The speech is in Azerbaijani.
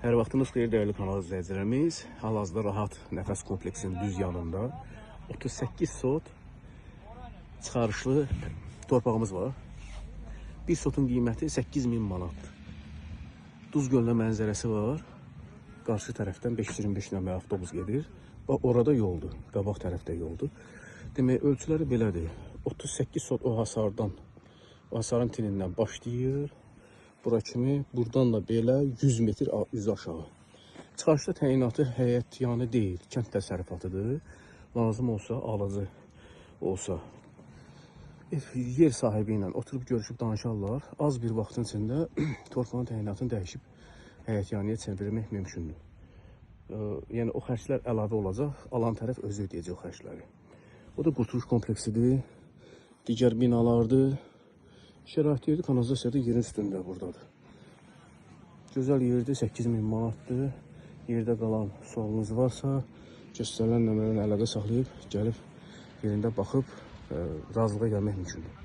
Hər vaxtınız xeyir dəyərli kanal izləyicilərimiz. Hal-hazırda Rahat Nəfəs kompleksinin düz yanında 38 sot çıxarışlı torpağımız var. Bir sotun qiyməti 8000 manatdır. Duz gölünə mənzərəsi var. Qarşı tərəfdən 525 nömrə avtobus gedir. Orada yoldur. Qabaq tərəfdə yoldur. Demək, ölçüləri belədir. 38 sot o hasardan, o hasarın tinindən başlayır. Bura kimi, buradan da belə 100 metr üz aşağı. Çıxarışda təyinatı həyətyanı deyil, kənd təsərrüfatıdır. Lazım olsa, alıcı olsa yer sahibi ilə oturub görüşüb danışarlar. Az bir vaxtın içində torpağın təyinatını dəyişib həyətyanıya çevirmək mümkündür. Yəni o xərclər əlavə olacaq, alan tərəf özü ödəyəcək o xərcləri. O da qurtuluş kompleksidir, digər binalardır. Şərait yerdir, kanalizasiya da yerin üstündə buradadır. Gözəl yerdir, 8000 manatdır. Yerdə qalan sualınız varsa, göstərilən nömrəni əlaqə saxlayıb, gəlib yerində baxıb razılığa gəlmək mümkündür.